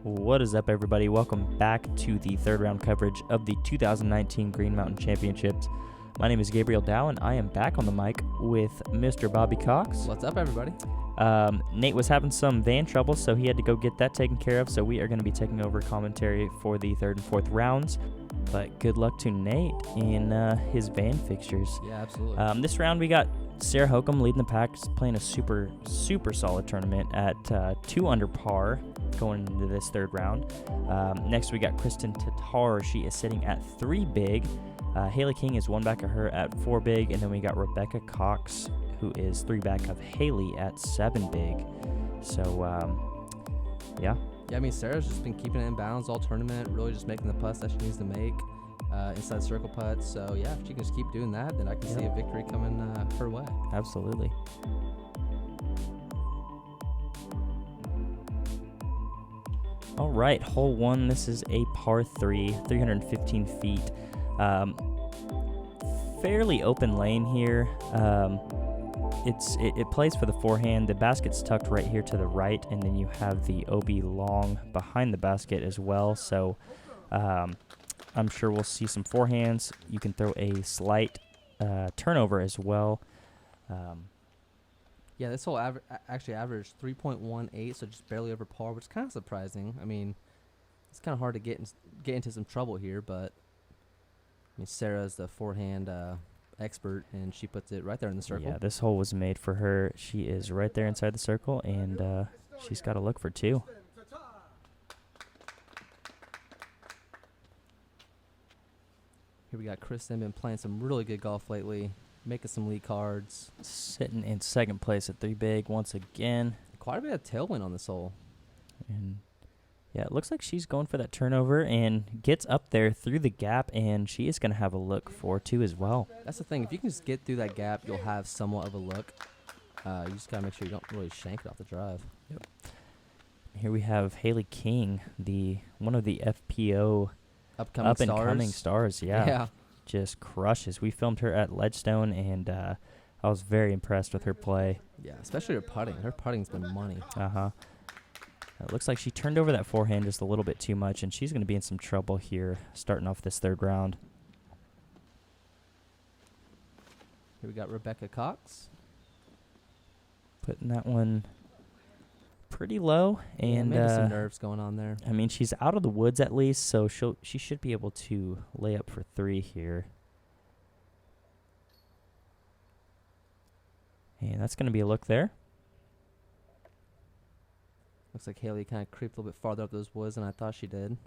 What is up, everybody? Welcome back to the third round coverage of the 2019 Green Mountain Championships. My name is Gabriel Dow, and I am back on the mic with Mr. Bobby Cox. What's up, everybody? Nate was having some van trouble, so he had to go get that taken care of, so we are going to be taking over commentary for the third and fourth rounds. But good luck to Nate in his van fixtures. Yeah, absolutely. This round we got Sarah Hokm leading the pack, playing a super solid tournament at 2 under par going into this third round. Next we got Kristin Tattar. She is sitting at 3 big. Hailey King is 1 back of her at 4 big, and then we got Rebecca Cox, who is 3 back of Hailey at 7 big. So, yeah. Yeah, I mean, Sarah's just been keeping it in balance all tournament, really just making the putts that she needs to make, inside circle putts. So, yeah, if she can just keep doing that, then I can see a victory coming her way. Absolutely. All right, hole 1. This is a par 3, 315 feet. Fairly open lane here. It plays for the forehand. The basket's tucked right here to the right, and then you have the OB long behind the basket as well. So I'm sure we'll see some forehands. You can throw a slight turnover as well. Yeah, this hole actually averaged 3.18, so just barely over par, which is kind of surprising. I mean, it's kind of hard to get into some trouble here, but I mean, Sarah's the forehand expert, and she puts it right there in the circle. Yeah, this hole was made for her. She is right there inside the circle, and she's got to look for 2. Here we got Kristin, been playing some really good golf lately, making some lead cards. Sitting in second place at 3 big once again. Quite a bit of tailwind on this hole. And yeah, it looks like she's going for that turnover and gets up there through the gap, and she is going to have a look for 2 as well. That's the thing. If you can just get through that gap, you'll have somewhat of a look. You just got to make sure you don't really shank it off the drive. Yep. Here we have Hailey King, one of the FPO up-and-coming stars. Yeah. Just crushes. We filmed her at Ledgestone, and I was very impressed with her play. Yeah, especially her putting. Her putting's been money. Uh-huh. It looks like she turned over that forehand just a little bit too much, and she's going to be in some trouble here starting off this third round. Here we got Rebecca Cox. Putting that one pretty low. And maybe some nerves going on there. I mean, she's out of the woods at least, so she should be able to lay up for 3 here. And that's going to be a look there. Looks like Hailey kind of creeped a little bit farther up those woods than I thought she did.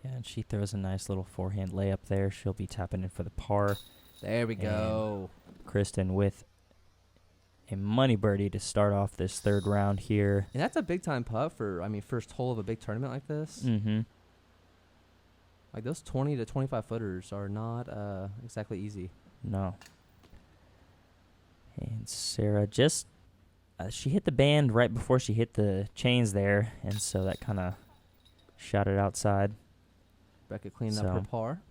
Yeah, and she throws a nice little forehand layup there. She'll be tapping in for the par. There we go. Kristin with a money birdie to start off this third round here. And that's a big-time putt for, first hole of a big tournament like this. Mm-hmm. Like, those 20 to 25-footers are not exactly easy. No. And Sarah just... she hit the band right before she hit the chains there, and so that kind of shot it outside. Becca cleaned up her par.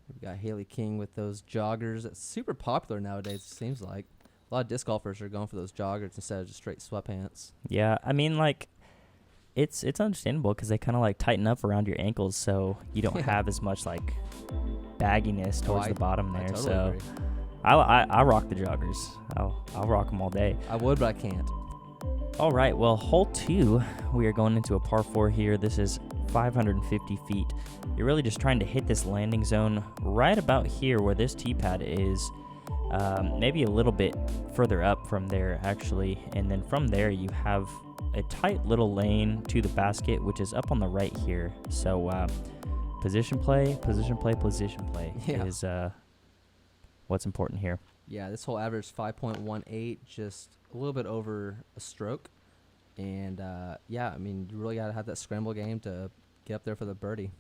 We got Hailey King with those joggers. It's super popular nowadays, it seems like. A lot of disc golfers are going for those joggers instead of just straight sweatpants. Yeah, I mean, like, it's understandable because they kind of, like, tighten up around your ankles so you don't have as much, like, bagginess towards the bottom there. Totally so agree. I rock the joggers. I'll rock them all day. I would, but I can't. All right, well, hole 2, we are going into a par 4 here. This is 550 feet. You're really just trying to hit this landing zone right about here where this tee pad is, maybe a little bit further up from there, actually. And then from there, you have a tight little lane to the basket, which is up on the right here. So position play is what's important here. Yeah, this hole averaged 5.18, just a little bit over a stroke. And, yeah, I mean, you really got to have that scramble game to get up there for the birdie.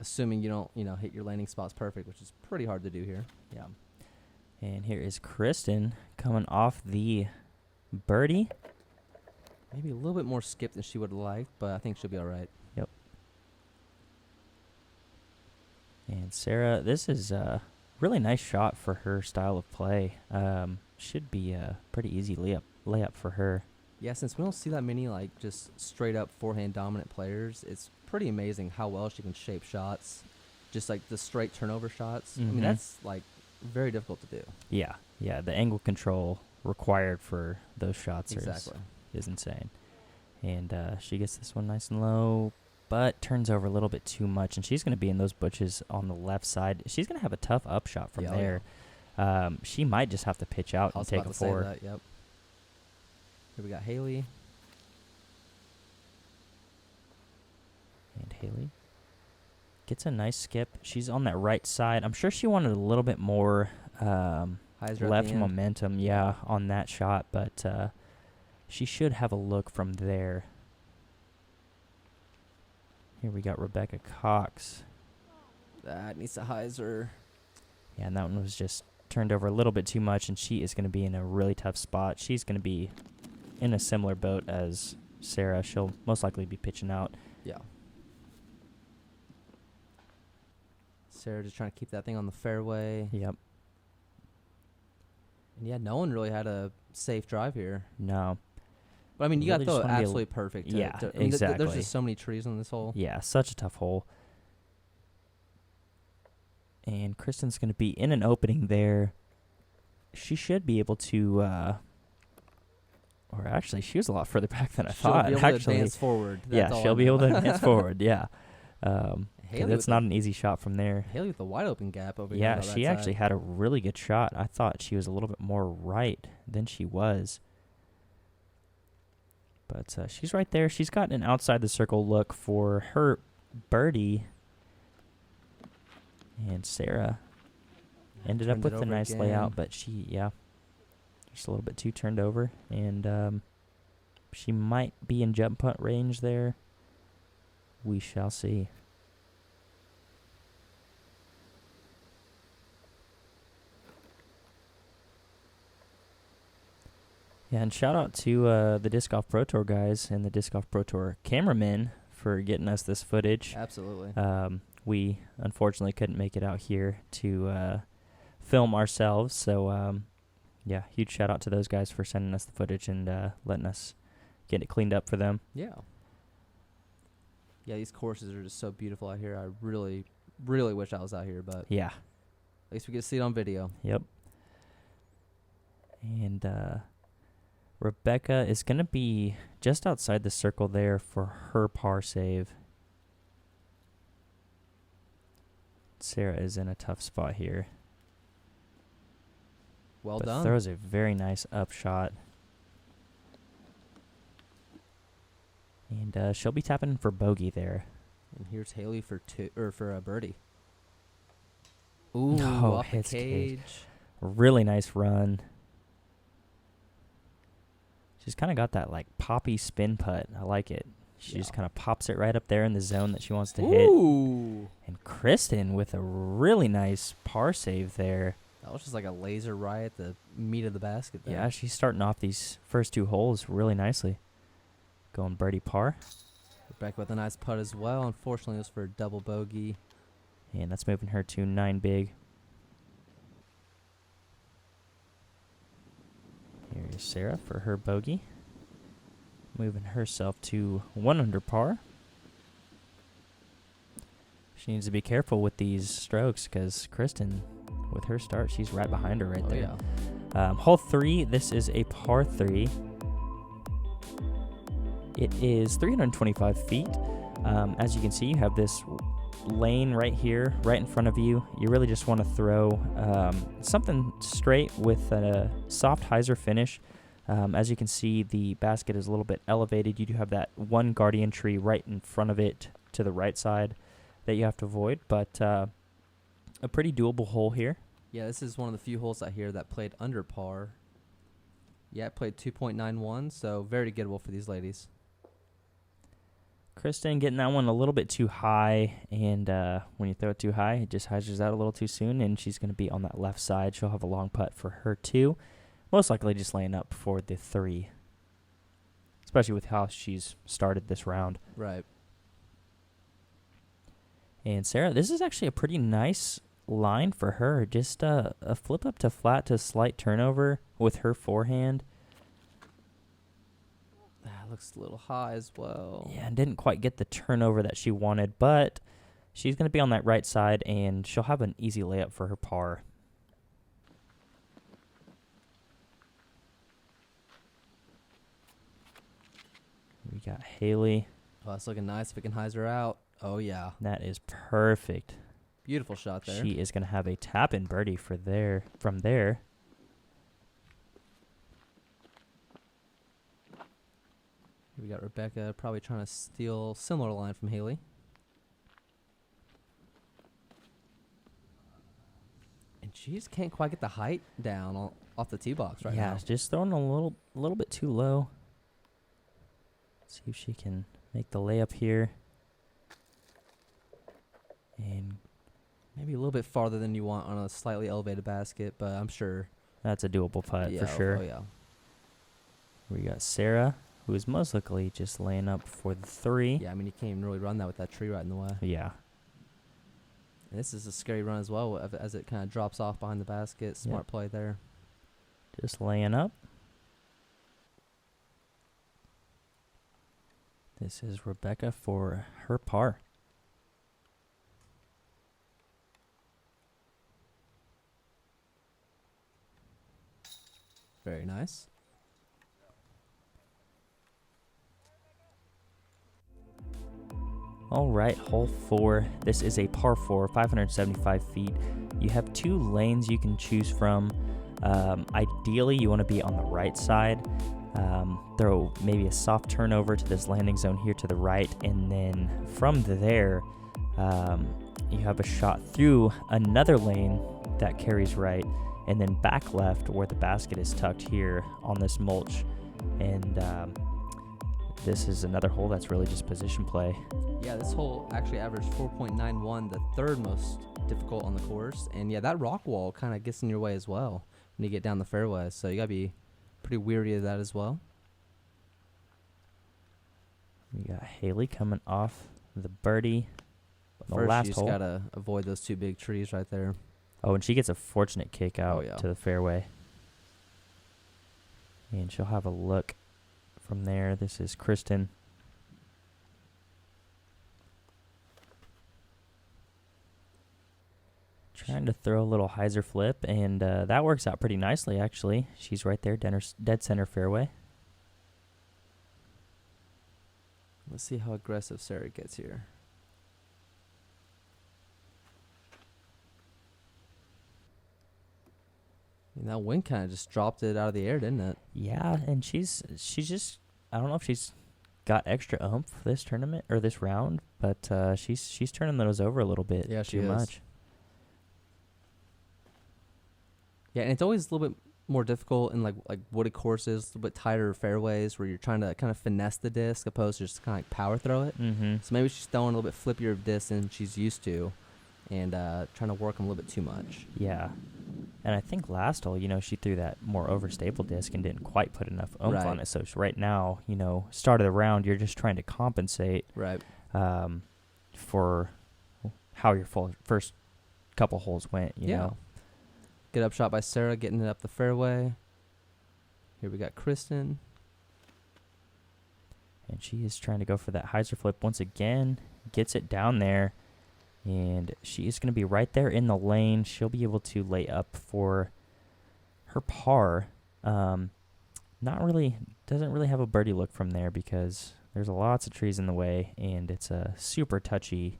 Assuming you don't, hit your landing spots perfect, which is pretty hard to do here. Yeah. And here is Kristin coming off the birdie. Maybe a little bit more skip than she would have liked, but I think she'll be all right. And Sarah, this is Really nice shot for her style of play. Should be a pretty easy layup for her. Yeah, since we don't see that many like just straight up forehand dominant players, it's pretty amazing how well she can shape shots. Just like the straight turnover shots. I mean, that's like very difficult to do. Yeah, the angle control required for those shots Exactly. is insane. And she gets this one nice and low, but turns over a little bit too much, and she's going to be in those bushes on the left side. She's going to have a tough up shot from there. Yeah. She might just have to pitch out and take a four. That, yep. Here we got Hailey. And Hailey gets a nice skip. She's on that right side. I'm sure she wanted a little bit more left momentum, on that shot, but she should have a look from there. Here we got Rebecca Cox. That needs a hyzer. Yeah, and that one was just turned over a little bit too much, and she is going to be in a really tough spot. She's going to be in a similar boat as Sarah. She'll most likely be pitching out. Yeah. Sarah just trying to keep that thing on the fairway. Yep. And yeah, no one really had a safe drive here. No. But I mean, you really got to throw it absolutely perfect. Exactly. There's just so many trees on this hole. Yeah, such a tough hole. And Kristin's going to be in an opening there. She should be able to, or actually, she was a lot further back than I thought. She'll be able to advance forward. She'll be able to advance forward, yeah. That's not an easy shot from there. Hailey with the wide open gap over here. Yeah, she actually had a really good shot. I thought she was a little bit more right than she was. But she's right there. She's got an outside the circle look for her birdie. And Sarah ended up with a nice layout, but she, just a little bit too turned over. And she might be in jump putt range there. We shall see. Yeah, and shout out to the Disc Golf Pro Tour guys and the Disc Golf Pro Tour cameramen for getting us this footage. Absolutely. We unfortunately couldn't make it out here to film ourselves, so huge shout out to those guys for sending us the footage and letting us get it cleaned up for them. Yeah. Yeah, these courses are just so beautiful out here. I really, really wish I was out here, but yeah, at least we get to see it on video. Yep. And Rebecca is going to be just outside the circle there for her par save. Sarah is in a tough spot here. Well but done. Throws a very nice up shot. And she'll be tapping for bogey there. And here's Hailey for a birdie. Ooh, off the cage. Really nice run. She's kind of got that like poppy spin putt. I like it. She just kind of pops it right up there in the zone that she wants to hit. And Kristin with a really nice par save there. That was just like a laser right at the meat of the basket there. Yeah, she's starting off these first two holes really nicely. Going birdie par. Rebecca with a nice putt as well. Unfortunately, it was for a double bogey. And that's moving her to 9 big. Here's Sarah for her bogey. Moving herself to 1 under par. She needs to be careful with these strokes because Kristin, with her start, she's right behind her right there. Yeah. Hole 3, this is a par 3. It is 325 feet. As you can see, you have this lane right here, right in front of you. You really just want to throw something straight with a soft hyzer finish. As you can see, the basket is a little bit elevated. You do have that one guardian tree right in front of it to the right side that you have to avoid, but a pretty doable hole here. Yeah, this is one of the few holes out here that played under par. Yeah, it played 2.91, so very gettable for these ladies. Kristin getting that one a little bit too high, and when you throw it too high, it just hyzers out a little too soon, and she's going to be on that left side. She'll have a long putt for her, too. Most likely just laying up for the 3, especially with how she's started this round. Right. And Sarah, this is actually a pretty nice line for her. Just a flip up to flat to slight turnover with her forehand. That looks a little high as well. Yeah, and didn't quite get the turnover that she wanted, but she's going to be on that right side, and she'll have an easy layup for her par. We got Hailey. Oh, that's looking nice. If it can hyze her out. Oh, yeah. That is perfect. Beautiful shot there. She is going to have a tap-in birdie from there. We got Rebecca probably trying to steal similar line from Hailey. And she just can't quite get the height down off the tee box right now. Yeah, just throwing a little bit too low. See if she can make the layup here. And maybe a little bit farther than you want on a slightly elevated basket, but I'm sure. That's a doable putt for sure. Oh, yeah. We got Sarah, who is most likely just laying up for the 3. Yeah, I mean, you can't even really run that with that tree right in the way. Yeah. And this is a scary run as well, as it kind of drops off behind the basket. Smart play there. Just laying up. This is Rebecca for her par. Very nice. All right, hole 4. This is a par 4, 575 feet. You have 2 lanes you can choose from. Ideally, you want to be on the right side. Throw maybe a soft turnover to this landing zone here to the right, and then from there, you have a shot through another lane that carries right, and then back left where the basket is tucked here on this mulch. And this is another hole that's really just position play. Yeah, this hole actually averaged 4.91, the third most difficult on the course. And yeah, that rock wall kind of gets in your way as well when you get down the fairway. So you got to be pretty weary of that as well. We got Hailey coming off the birdie. But first, you just got to avoid those 2 big trees right there. Oh, and she gets a fortunate kick out to the fairway. And she'll have a look from there. This is Kristin. Trying to throw a little hyzer flip, and that works out pretty nicely, actually. She's right there, dead center fairway. Let's see how aggressive Sarah gets here. And that wind kind of just dropped it out of the air, didn't it? Yeah, and she's just, I don't know if she's got extra oomph this tournament or this round, but she's turning those over a little bit too much. Yeah, and it's always a little bit more difficult in like wooded courses, a little bit tighter fairways where you're trying to kind of finesse the disc opposed to just kind of like power throw it. Mm-hmm. So maybe she's throwing a little bit flippier of disc than she's used to, and trying to work them a little bit too much. Yeah. And I think last hole, she threw that more overstable disc and didn't quite put enough oomph on it. So right now, start of the round, you're just trying to compensate for how your first couple holes went, you know. Good up shot by Sarah, getting it up the fairway. Here we got Kristin. And she is trying to go for that hyzer flip once again. Gets it down there. And she is going to be right there in the lane. She'll be able to lay up for her par. Doesn't really have a birdie look from there because there's lots of trees in the way, and it's a super touchy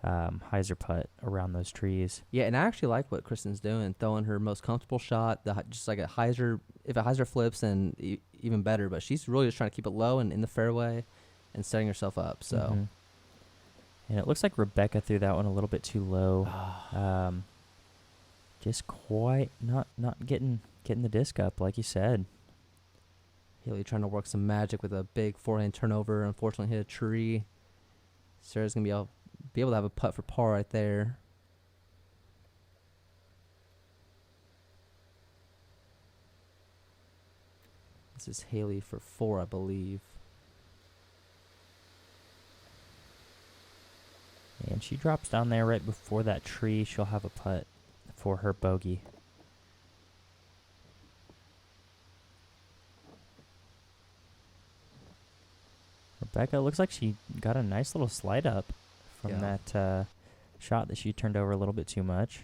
hyzer putt around those trees. Yeah, and I actually like what Kristin's doing, throwing her most comfortable shot, just like a hyzer. If a hyzer flips, then even better. But she's really just trying to keep it low and in the fairway, and setting herself up. So. Mm-hmm. And it looks like Rebecca threw that one a little bit too low. Just quite not getting the disc up, like you said. Hailey trying to work some magic with a big forehand turnover. Unfortunately, hit a tree. Sarah's going to be able to have a putt for par right there. This is Hailey for 4, I believe. And she drops down there right before that tree. She'll have a putt for her bogey. Rebecca looks like she got a nice little slide up from that shot that she turned over a little bit too much.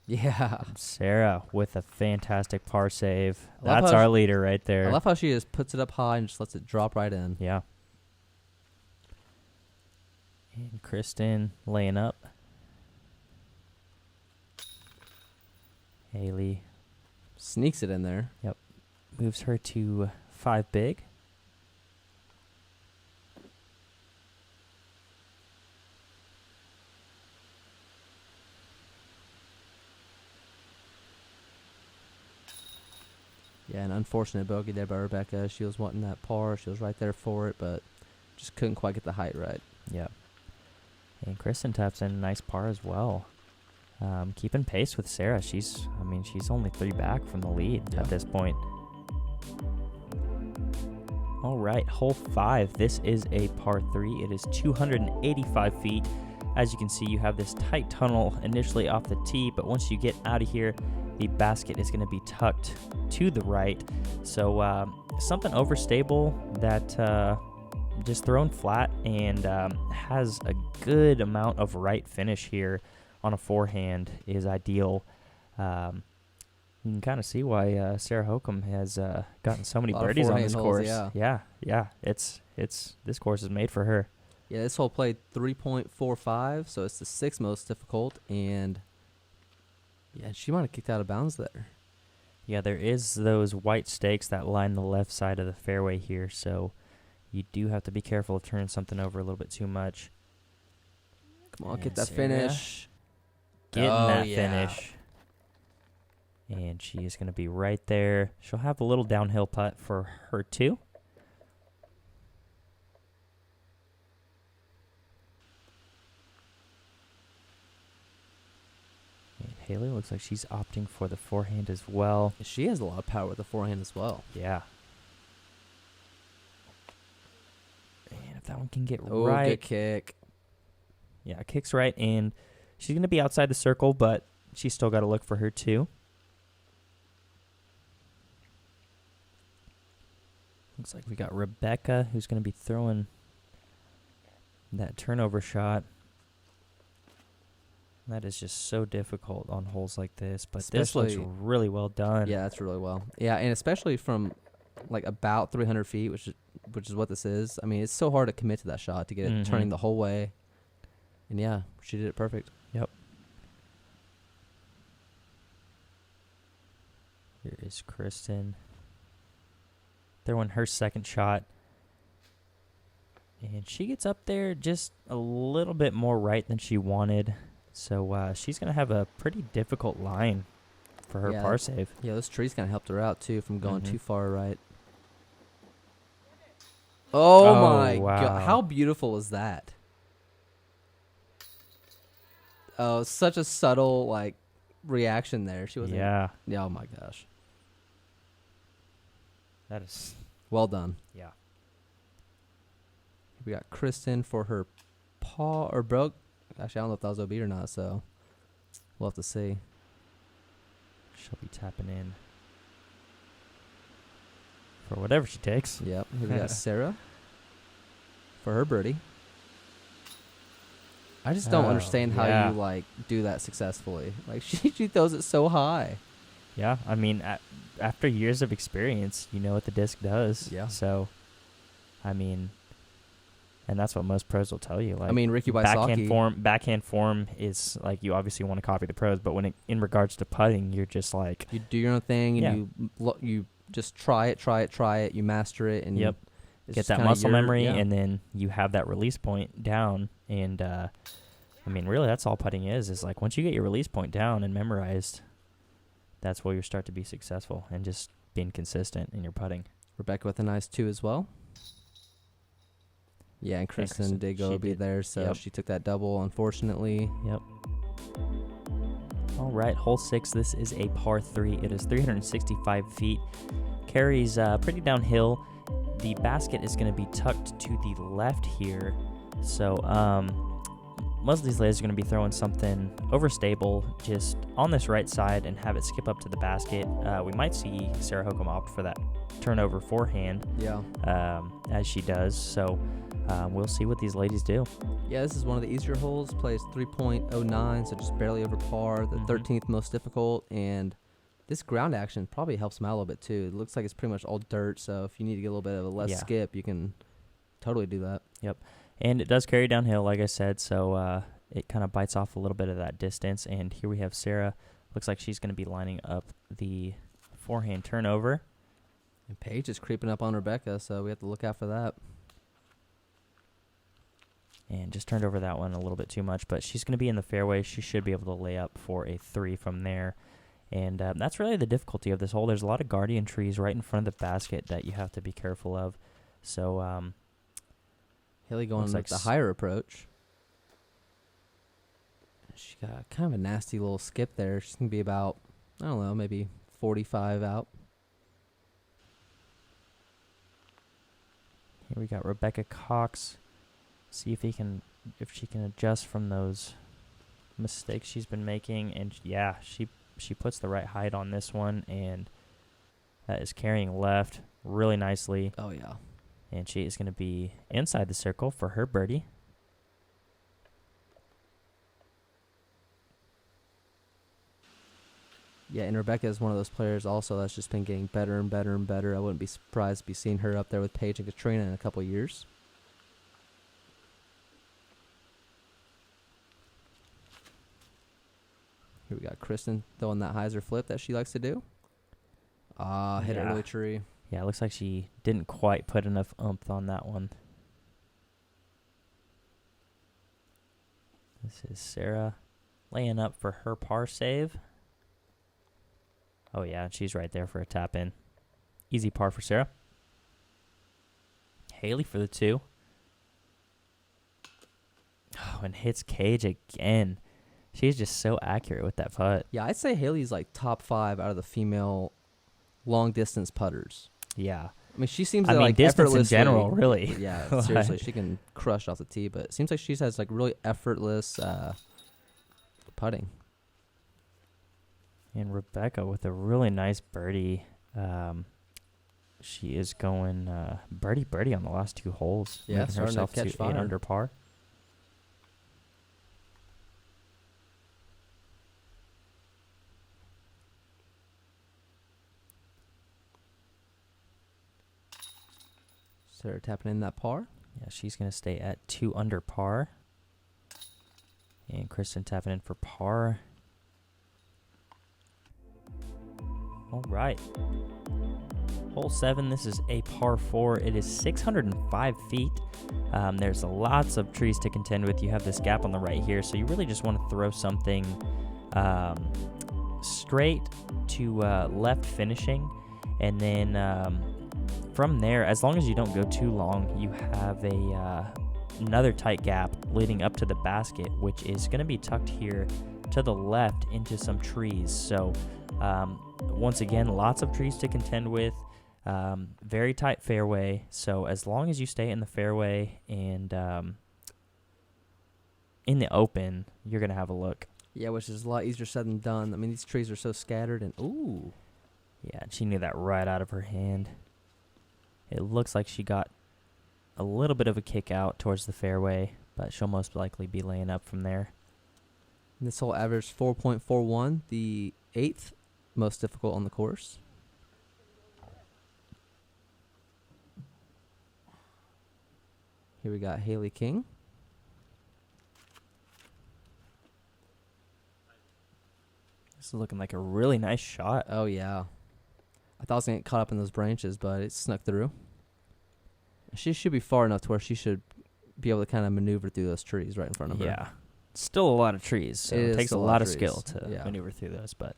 Yeah. Sarah with a fantastic par save. That's our leader right there. I love how she just puts it up high and just lets it drop right in. Yeah. And Kristin laying up. Hailey sneaks it in there. Yep. Moves her to 5 big. Yeah, an unfortunate bogey there by Rebecca. She was wanting that par. She was right there for it, but just couldn't quite get the height right. Yeah. And Kristin taps in a nice par as well. Keeping pace with Sarah. She's only 3 back from the lead at this point. All right, hole 5. This is a par 3. It is 285 feet. As you can see, you have this tight tunnel initially off the tee, but once you get out of here, the basket is going to be tucked to the right. So something overstable that just thrown flat and has a good amount of right finish here on a forehand is ideal. You can kind of see why Sarah Hokm has gotten so many birdies on this course. Yeah. It's this course is made for her. Yeah, this hole played 3.45, so it's the 6th most difficult, and yeah, she might have kicked out of bounds there. Yeah, there is those white stakes that line the left side of the fairway here, so you do have to be careful of turning something over a little bit too much. Come on, get that finish. Getting that finish. And she is going to be right there. She'll have a little downhill putt for her too. And Hailey looks like she's opting for the forehand as well. She has a lot of power with the forehand as well. Yeah. And if that one can get right. Good kick. Yeah, kicks right, and she's going to be outside the circle, but she's still got to look for her too. Looks like we got Rebecca, who's going to be throwing that turnover shot. That is just so difficult on holes like this, but this looks really well done. Yeah, that's really well. Yeah, and especially from like about 300 feet, which is what this is. I mean, it's so hard to commit to that shot to get it turning the whole way. And yeah, she did it perfect. Yep. Here is Kristin throwing her second shot. And she gets up there just a little bit more right than she wanted. So she's going to have a pretty difficult line for her par save. Yeah, those trees kind of helped her out, too, from going too far right. Oh my God. How beautiful is that? Oh, such a subtle, like, reaction there. She wasn't. Yeah. Yeah, oh my gosh. That is well done. Yeah. We got Kristin for her paw or broke. Actually, I don't know if that was OB or not, so we'll have to see. She'll be tapping in for whatever she takes. Yep. Here we got Sarah for her birdie. I just don't understand how you like do that successfully. Like she throws it so high. Yeah, I mean, after years of experience, you know what the disc does. Yeah. So, I mean, and that's what most pros will tell you. Like, I mean, Ricky Wysocki. Backhand form is like you obviously want to copy the pros, but when in regards to putting, you're just like you do your own thing and you just try it. You master it and get that muscle memory, and then you have that release point down. And I mean, really, that's all putting is like once you get your release point down and memorized, that's where you start to be successful and just being consistent in your putting. Rebecca with a nice 2 as well. Yeah, and Kristin did go be there, so she took that double, unfortunately. Yep. All right, hole 6. This is a par 3. It is 365 feet. Carries pretty downhill. The basket is going to be tucked to the left here. So most of these ladies are going to be throwing something overstable just on this right side and have it skip up to the basket. We might see Sarah Hokm opt for that turnover forehand. Yeah. As she does. So we'll see what these ladies do. Yeah, this is one of the easier holes. Plays 3.09, so just barely over par. The 13th most difficult, and this ground action probably helps them out a little bit too. It looks like it's pretty much all dirt, so if you need to get a little bit of a less skip, you can totally do that. Yep. And it does carry downhill, like I said, so it kind of bites off a little bit of that distance. And here we have Sarah. Looks like she's going to be lining up the forehand turnover. And Paige is creeping up on Rebecca, so we have to look out for that. And just turned over that one a little bit too much, but she's going to be in the fairway. She should be able to lay up for a 3 from there. And that's really the difficulty of this hole. There's a lot of guardian trees right in front of the basket that you have to be careful of. So Hailey going like the higher approach. She got kind of a nasty little skip there. She's going to be about, I don't know, maybe 45 out. Here we got Rebecca Cox. See if she can adjust from those mistakes she's been making. And yeah, she puts the right height on this one, and that is carrying left really nicely. Oh yeah. And she is going to be inside the circle for her birdie. Yeah, and Rebecca is one of those players also that's just been getting better and better and better. I wouldn't be surprised to be seeing her up there with Paige and Katrina in a couple of years. Here we got Kristin throwing that hyzer flip that she likes to do. Hit it really tree. Yeah, it looks like she didn't quite put enough oomph on that one. This is Sarah laying up for her par save. Oh, yeah, she's right there for a tap in. Easy par for Sarah. Hailey for the 2. Oh, and hits cage again. She's just so accurate with that putt. Yeah, I'd say Hailey's like top 5 out of the female long-distance putters. Yeah. I mean, she seems I to mean, like distance in effortlessly, general, really. Yeah, seriously, she can crush off the tee, but it seems like she has like really effortless putting. And Rebecca with a really nice birdie. She is going birdie on the last 2 holes. Yeah, making herself to catch to fire. 8 under par. Sarah tapping in that par. Yeah, she's going to stay at 2 under par. And Kristin tapping in for par. All right. Hole 7, this is a par 4. It is 605 feet. There's lots of trees to contend with. You have this gap on the right here, so you really just want to throw something straight to left finishing. And then from there, as long as you don't go too long, you have another tight gap leading up to the basket, which is going to be tucked here to the left into some trees. So once again, lots of trees to contend with. Very tight fairway. So as long as you stay in the fairway and in the open, you're going to have a look. Yeah, which is a lot easier said than done. I mean, these trees are so scattered and ooh. Yeah, she knew that right out of her hand. It looks like she got a little bit of a kick out towards the fairway, but she'll most likely be laying up from there. And this hole averaged 4.41, the 8th most difficult on the course. Here we got Hailey King. This is looking like a really nice shot. Oh, yeah. I thought I was going to get caught up in those branches, but it snuck through. She should be far enough to where she should be able to kind of maneuver through those trees right in front of her. Yeah. Still a lot of trees, so it takes a lot of skill to Yeah. maneuver through those. But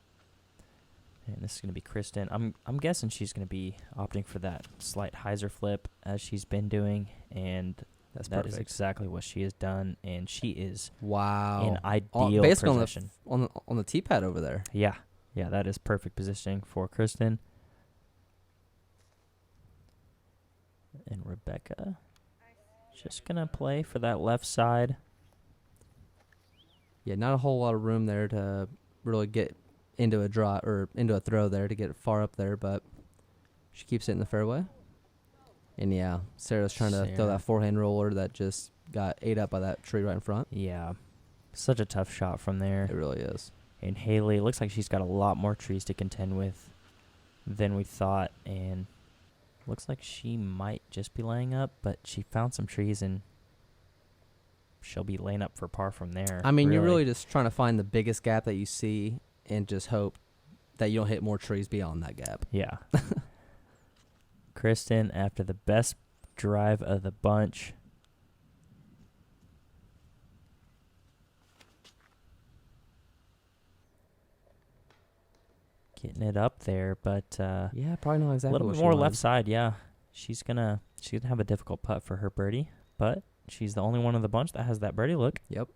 and this is going to be Kristin. I'm guessing she's going to be opting for that slight hyzer flip as she's been doing, and That's That perfect. is exactly what she has done, and she is Wow. in ideal basically position. on the tee pad over there. Yeah, that is perfect positioning for Kristin. And Rebecca just going to play for that left side. Yeah, not a whole lot of room there to really get into a draw or into a throw there to get far up there, but she keeps it in the fairway. And yeah, Sarah's trying to throw that forehand roller that just got ate up by that tree right in front. Yeah, such a tough shot from there. It really is. And Hailey, looks like she's got a lot more trees to contend with than we thought, and looks like she might just be laying up, but she found some trees and she'll be laying up for par from there. I mean, you're really just trying to find the biggest gap that you see and just hope that you don't hit more trees beyond that gap. Yeah. Kristin, after the best drive of the bunch. Getting it up there, but yeah, probably not exactly a little what bit she more wanted. left side. Yeah, she's gonna have a difficult putt for her birdie, but she's the only one of the bunch that has that birdie look. Yep.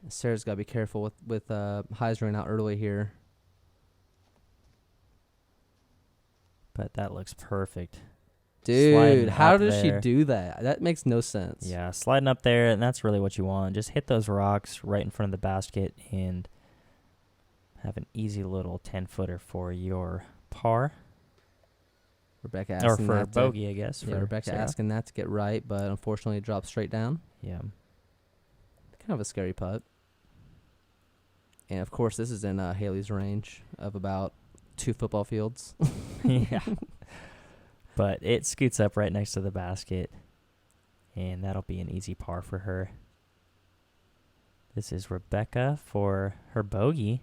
Sarah's got to be careful with Heisering out early here. But that looks perfect. Dude, how does she do that? That makes no sense. Yeah, sliding up there, and that's really what you want. Just hit those rocks right in front of the basket and have an easy little 10-footer for your par. Rebecca asking or for that bogey, I guess. Yeah, Rebecca Sarah. asking that to get right, but unfortunately it dropped straight down. Yeah. Kind of a scary putt. And, of course, this is in Hailey's range of about 2 football fields. Yeah. But it scoots up right next to the basket, and that'll be an easy par for her. This is Rebecca for her bogey.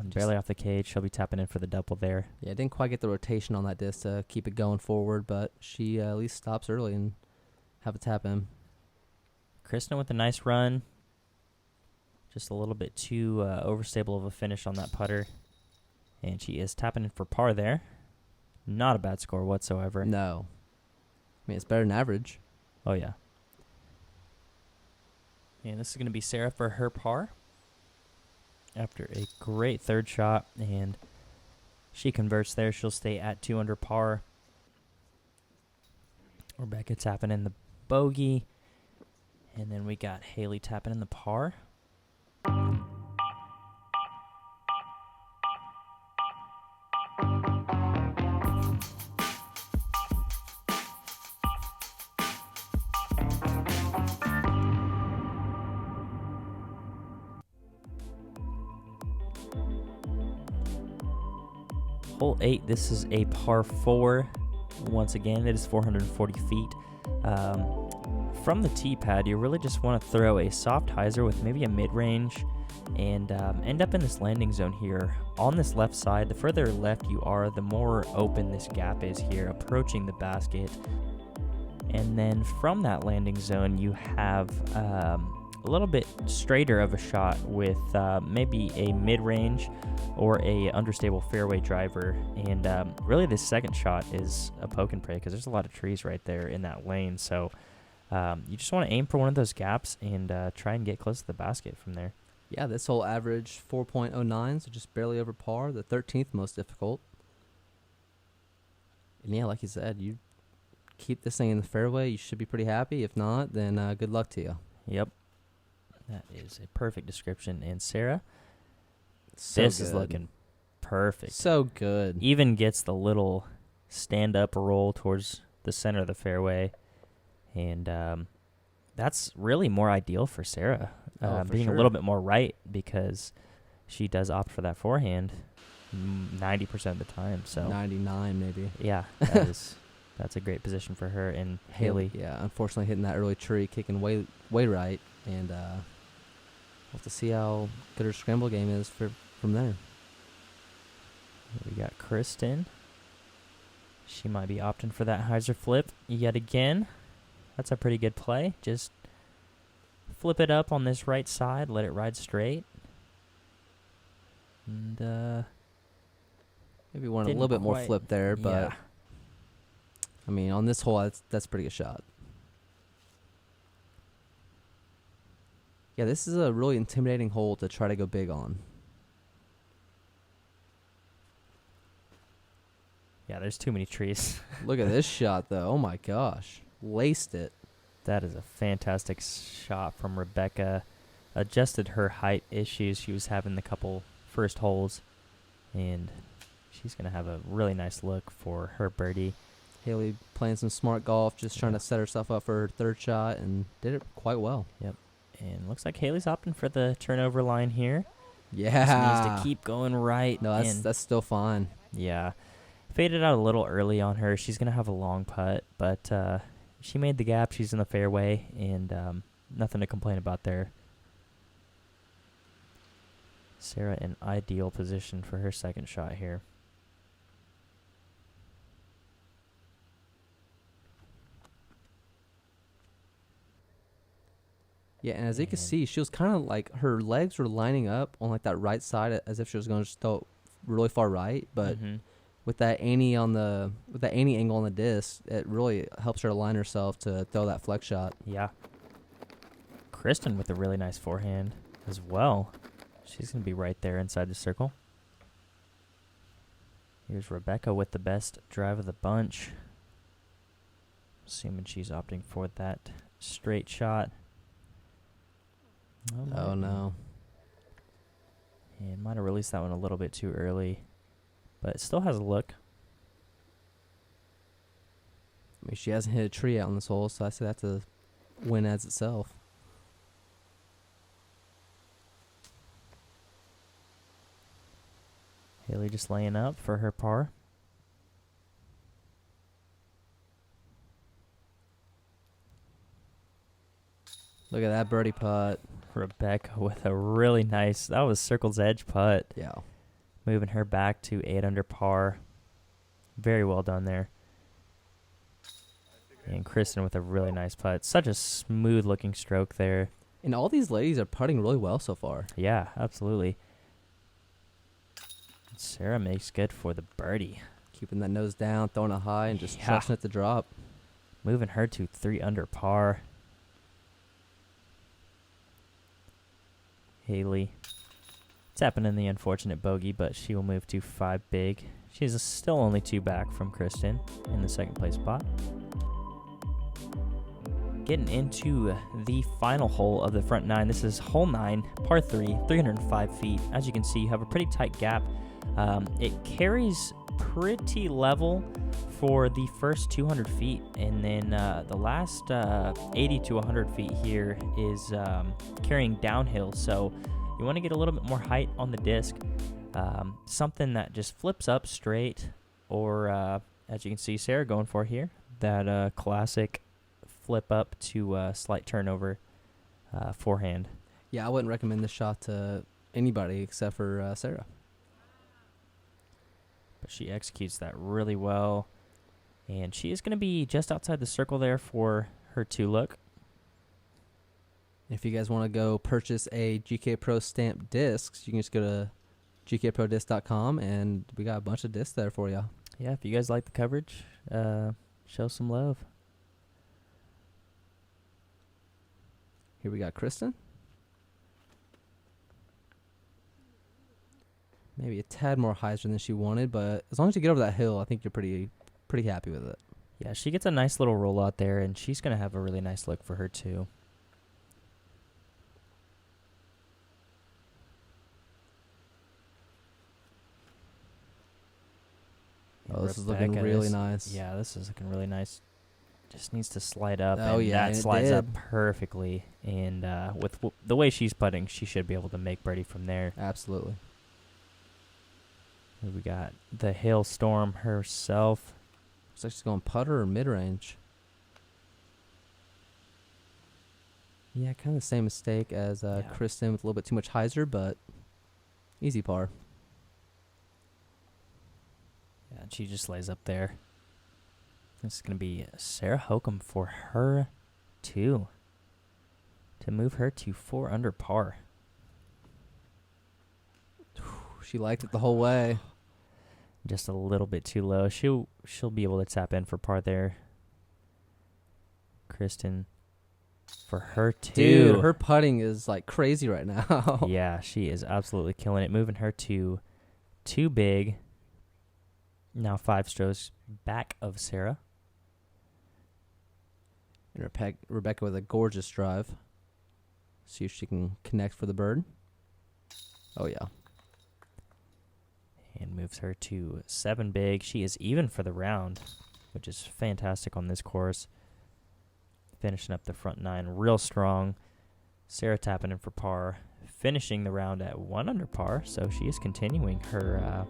Barely off the cage. She'll be tapping in for the double there. Yeah, didn't quite get the rotation on that disc to keep it going forward, but she at least stops early and have a tap in. Kristin with a nice run. Just a little bit too overstable of a finish on that putter. And she is tapping in for par there. Not a bad score whatsoever. No. I mean, it's better than average. Oh, yeah. And this is going to be Sarah for her par. After a great third shot. And she converts there. She'll stay at 2 under par. Rebecca tapping in the bogey. And then we got Hailey tapping in the par. Hole 8, this is a par 4. Once again, it is 440 feet. From the tee pad, you really just want to throw a soft hyzer with maybe a mid-range and end up in this landing zone here. On this left side, the further left you are, the more open this gap is here, approaching the basket. And then from that landing zone, you have a little bit straighter of a shot with maybe a mid-range or a understable fairway driver. And really this second shot is a poke and pray because there's a lot of trees right there in that lane. So you just want to aim for one of those gaps and try and get close to the basket from there. Yeah, this hole averaged 4.09, so just barely over par, the 13th most difficult. And yeah, like you said, you keep this thing in the fairway, you should be pretty happy. If not, then good luck to you. Yep. That is a perfect description. And Sarah, So this good. is looking perfect. So good. Even gets the little stand-up roll towards the center of the fairway. And that's really more ideal for Sarah, for being sure. a little bit more right because she does opt for that forehand 90% of the time. So 99 maybe. yeah, that's a great position for her. And Hailey. Yeah, unfortunately hitting that early tree, kicking way right. And we'll have to see how good her scramble game is from there. We got Kristin. She might be opting for that hyzer flip yet again. That's a pretty good play. Just flip it up on this right side. Let it ride straight. And Maybe wanted a Didn't little bit more quite- flip there, but yeah. I mean, on this hole, that's a pretty good shot. Yeah, this is a really intimidating hole to try to go big on. Yeah, there's too many trees. Look at this shot, though. Oh, my gosh. Laced it. That is a fantastic shot from Rebecca. Adjusted her height issues she was having the couple first holes, and she's going to have a really nice look for her birdie. Hailey playing some smart golf, just trying to set herself up for her third shot, and did it quite well. Yep. And looks like Hailey's opting for the turnover line here. Yeah. Just needs to keep going right. No, that's still fine. Yeah. Faded out a little early on her. She's going to have a long putt, but she made the gap. She's in the fairway, and nothing to complain about there. Sarah in ideal position for her second shot here. Yeah, and as you can see, she was kind of like, her legs were lining up on like that right side as if she was going to throw really far right, but with that angle on the disc, it really helps her align herself to throw that flex shot. Yeah. Kristin with a really nice forehand as well. She's going to be right there inside the circle. Here's Rebecca with the best drive of the bunch. Assuming she's opting for that straight shot. Oh, no. And might have released that one a little bit too early, but it still has a look. I mean, she hasn't hit a tree out on this hole, so I say that's a win as itself. Hailey just laying up for her par. Look at that birdie putt. Rebecca with a really nice, that was circle's edge putt. Yeah. Moving her back to 8 under par. Very well done there. And Kristin with a really nice putt. Such a smooth looking stroke there. And all these ladies are putting really well so far. Yeah, absolutely. Sarah makes good for the birdie. Keeping that nose down, throwing it high, and just trusting it to drop. Moving her to 3 under par. Hailey tapping in the unfortunate bogey, but she will move to 5 big. She's still only 2 back from Kristin in the second place spot. Getting into the final hole of the front 9. This is hole 9, par 3, 305 feet. As you can see, you have a pretty tight gap. It carries pretty level for the first 200 feet, and then the last 80 to 100 feet here is carrying downhill, so you want to get a little bit more height on the disc, something that just flips up straight, or as you can see Sarah going for here, that classic flip up to slight turnover forehand. Yeah, I wouldn't recommend this shot to anybody except for Sarah. But she executes that really well. And she is going to be just outside the circle there for her 2 look. If you guys want to go purchase a GK Pro stamped discs, you can just go to gkprodisc.com, and we got a bunch of discs there for you. Yeah, if you guys like the coverage, show some love. Here we got Kristin. Maybe a tad more hyzer than she wanted, but as long as you get over that hill, I think you're pretty happy with it. Yeah, she gets a nice little roll out there, and she's going to have a really nice look for her too. Oh, this is looking really nice. Yeah, this is looking really nice. Just needs to slide up, Oh, and yeah, that and it slides up did. perfectly. And with the way she's putting, she should be able to make birdie from there. Absolutely. Here we got the Hailstorm herself. Looks like she's going putter or mid-range. Yeah, kind of the same mistake as Kristin with a little bit too much hyzer, but easy par. Yeah, and she just lays up there. This is going to be Sarah Hokm for her 2 to move her to 4 under par. She liked it the whole way. Just a little bit too low. She'll be able to tap in for par there. Kristin, for her two. Dude, her putting is like crazy right now. Yeah, she is absolutely killing it. Moving her to 2 big. Now 5 strokes back of Sarah. And Rebecca with a gorgeous drive. See if she can connect for the bird. Oh, yeah. And moves her to 7 big. She is even for the round, which is fantastic on this course. Finishing up the front 9 real strong. Sarah tapping in for par. Finishing the round at 1 under par, so she is continuing her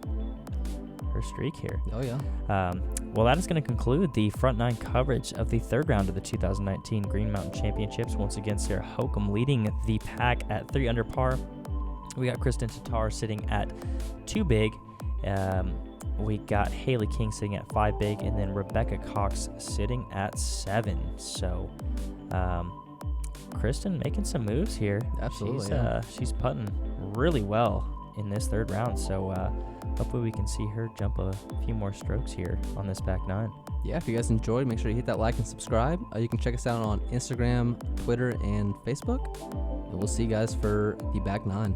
streak here. Oh, yeah. Well, that is going to conclude the front 9 coverage of the 3rd round of the 2019 Green Mountain Championships. Once again, Sarah Hokm leading the pack at 3 under par. We got Kristin Tattar sitting at 2 big. We got Hailey King sitting at 5 big, and then Rebecca Cox sitting at 7. So, Kristin making some moves here. Absolutely. She's putting really well in this 3rd round. So, hopefully we can see her jump a few more strokes here on this back 9. Yeah, if you guys enjoyed, make sure you hit that like and subscribe. You can check us out on Instagram, Twitter, and Facebook. And we'll see you guys for the back 9.